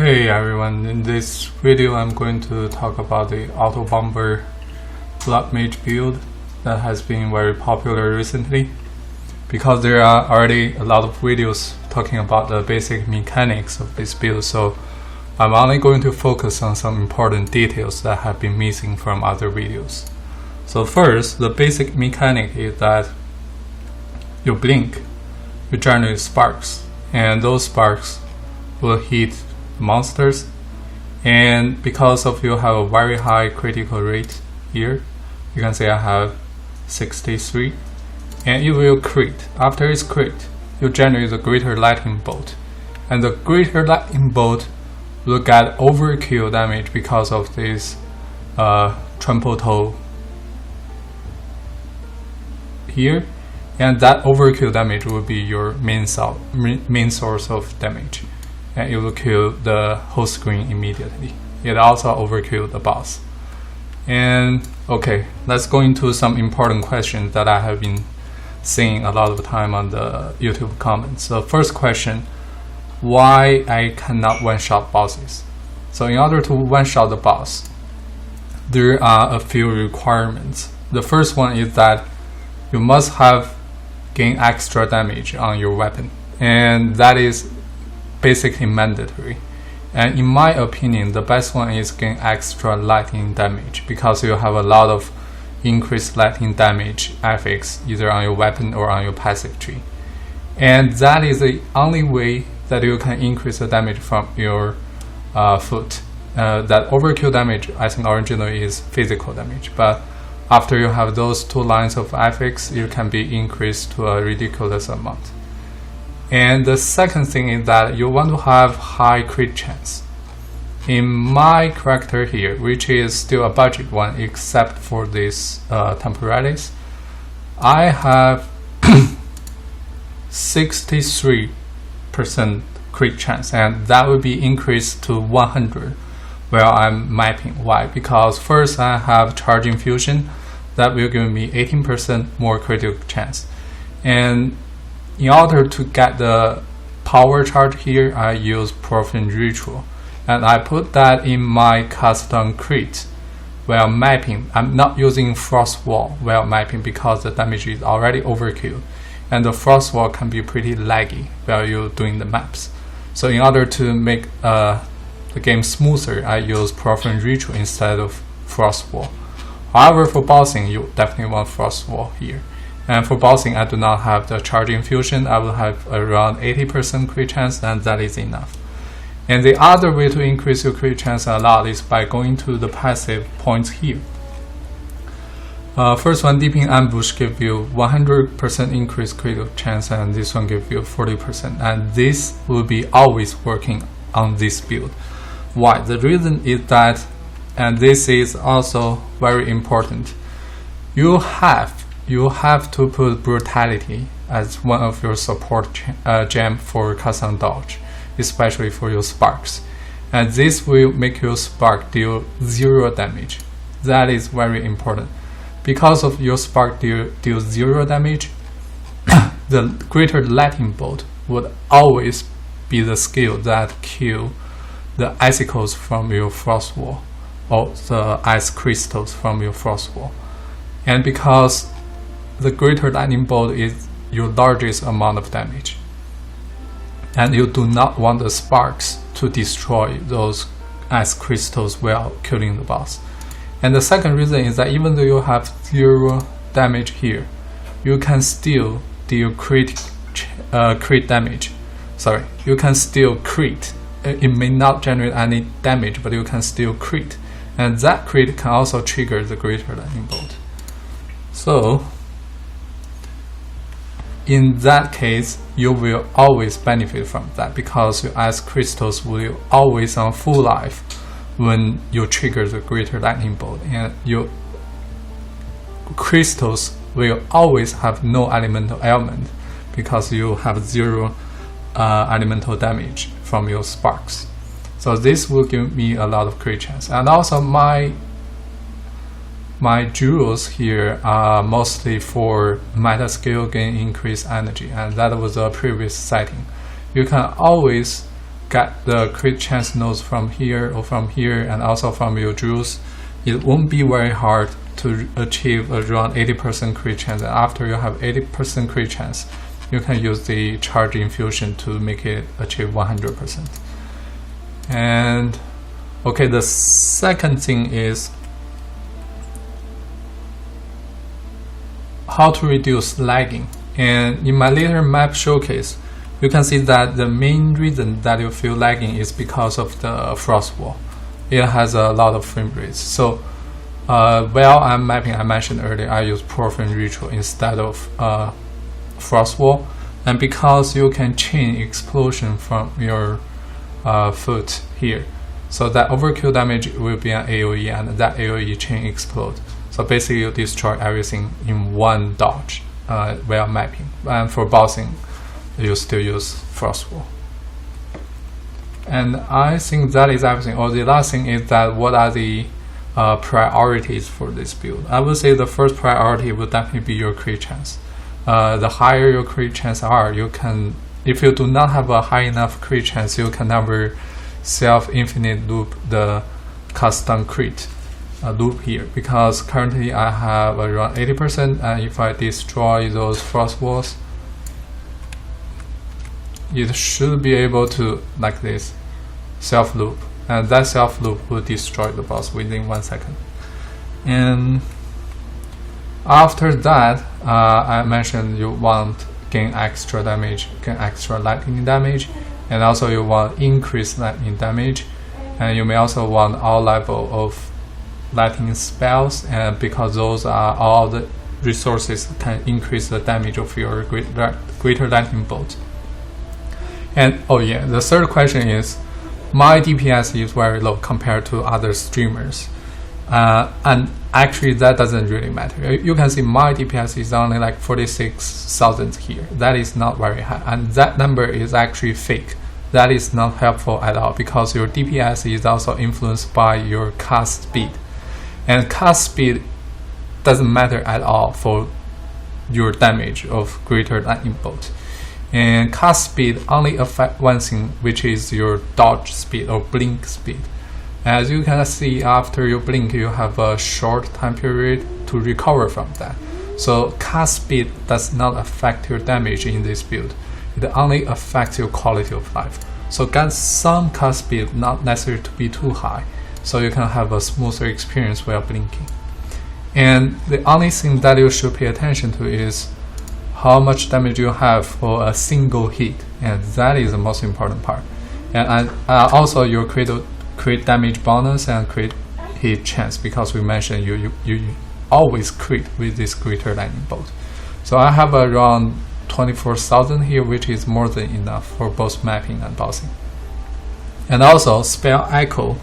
Hey everyone, in this video I'm going to talk about the Autobomber Bloodmage build that has been very popular recently, because there are already a lot of videos talking about the basic mechanics of this build, so I'm only going to focus on some important details that have been missing from other videos. So first, the basic mechanic is that you blink, you generate sparks, and those sparks will hit monsters, and because of you have a very high critical rate here, you can say I have 63, and it will crit. After it's crit, you generate the greater lightning bolt, and the greater lightning bolt will get overkill damage because of this trample toe here, and that overkill damage will be your main source of damage, and it will kill the whole screen immediately. It also overkill the boss. And okay, let's go into some important questions that I have been seeing a lot of time on the YouTube comments. The first question, why I cannot one-shot bosses? So in order to one-shot the boss, there are a few requirements. The first one is that you must have gain extra damage on your weapon, and that is basically mandatory. And in my opinion, the best one is gain extra lightning damage, because you have a lot of increased lightning damage effects either on your weapon or on your passive tree, and that is the only way that you can increase the damage from your foot. That overkill damage, I think originally is physical damage, but after you have those two lines of effects, it can be increased to a ridiculous amount. And the second thing is that you want to have high crit chance. In my character here, which is still a budget one except for this temporaries, I have 63% crit chance, and that will be increased to 100 while I'm mapping. Why? Because first I have charging fusion that will give me 18% more critical chance, and in order to get the power charge here, I use Profane Ritual, and I put that in my custom crit while mapping. I'm not using Frost Wall while mapping because the damage is already overkill, and the Frost Wall can be pretty laggy while you're doing the maps. So in order to make the game smoother, I use Profane Ritual instead of Frost Wall. However, for bossing, you definitely want Frost Wall here. And for bossing, I do not have the charging fusion. I will have around 80% crit chance, and that is enough. And the other way to increase your crit chance a lot is by going to the passive points here. First one, Deep in Ambush, give you 100% increased critical chance, and this one give you 40%. And this will be always working on this build. Why? The reason is that, and this is also very important, you have to put Brutality as one of your support gem for custom dodge, especially for your sparks, and this will make your spark deal 0 damage. That is very important. Because of your spark deal 0 damage, the greater lightning bolt would always be the skill that kill the icicles from your frost wall, or the ice crystals from your frost wall. And because the greater lightning bolt is your largest amount of damage, and you do not want the sparks to destroy those ice crystals while killing the boss. And the second reason is that even though you have 0 damage here, you can still deal crit damage. Sorry, you can still crit. It may not generate any damage, but you can still crit, and that crit can also trigger the greater lightning bolt. So in that case, you will always benefit from that, because your ice crystals will always on full life when you trigger the greater lightning bolt, and your crystals will always have no elemental ailment because you have 0 elemental damage from your sparks. So this will give me a lot of crit chance. And also my jewels here are mostly for meta skill gain increased energy, and that was a previous setting. You can always get the crit chance nodes from here or from here, and also from your jewels, it won't be very hard to achieve around 80% crit chance. And after you have 80% crit chance, you can use the charge infusion to make it achieve 100%. And okay, the second thing is how to reduce lagging. And in my later map showcase, you can see that the main reason that you feel lagging is because of the frost wall. It has a lot of frame rates. So while I'm mapping, I mentioned earlier, I use Profane Ritual instead of frost wall. And because you can chain explosion from your foot here, so that overkill damage will be an AoE, and that AoE chain explode. So basically you destroy everything in one dodge while mapping. And for bossing, you still use frost wall. And I think that is everything. Or the last thing is that what are the priorities for this build? I would say the first priority will definitely be your crit chance. The higher your crit chance are, you can, if you do not have a high enough crit chance, you can never self-infinite loop the custom crit loop here, because currently I have around 80%, and if I destroy those frost walls, it should be able to, like this, self loop, and that self loop will destroy the boss within 1 second. And after that, I mentioned you want gain extra damage, gain extra lightning damage, and also you want increased lightning damage, and you may also want all level of lightning spells, and because those are all the resources can increase the damage of your greater lightning bolt. And oh yeah, the third question is, my DPS is very low compared to other streamers, and actually that doesn't really matter. You can see my DPS is only like 46,000 here. That is not very high, and that number is actually fake. That is not helpful at all, because your DPS is also influenced by your cast speed, and cast speed doesn't matter at all for your damage of greater lightning bolt. And cast speed only affect one thing, which is your dodge speed or blink speed. As you can see, after you blink, you have a short time period to recover from that. So cast speed does not affect your damage in this build. It only affects your quality of life. So get some cast speed, not necessary to be too high, so you can have a smoother experience while blinking. And the only thing that you should pay attention to is how much damage you have for a single hit, and that is the most important part. And also your crit damage bonus and crit hit chance, because we mentioned you always crit with this greater lightning bolt. So I have around 24,000 here, which is more than enough for both mapping and bossing. And also spell echo.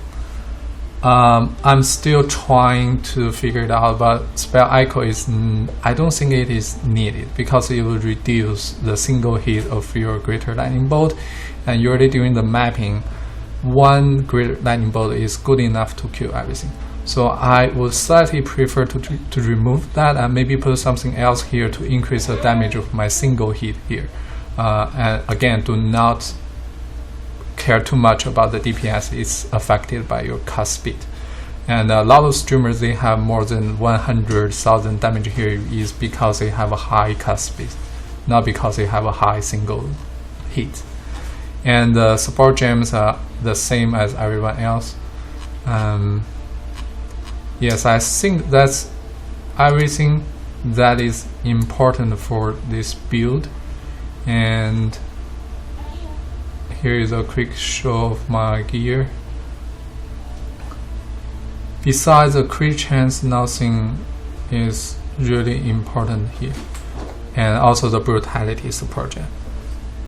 I'm still trying to figure it out, but spell echo is, I don't think it is needed, because it will reduce the single hit of your greater lightning bolt, and you're already doing the mapping. One greater lightning bolt is good enough to kill everything. So I would slightly prefer to remove that and maybe put something else here to increase the damage of my single hit here. And again, do not care too much about the DPS. It's affected by your cast speed. And a lot of streamers, they have more than 100,000 damage here is because they have a high cast speed, not because they have a high single hit. And the support gems are the same as everyone else. Yes, I think that's everything that is important for this build. And here is a quick show of my gear. Besides the crit chance, nothing is really important here. And also the Brutality Support gem.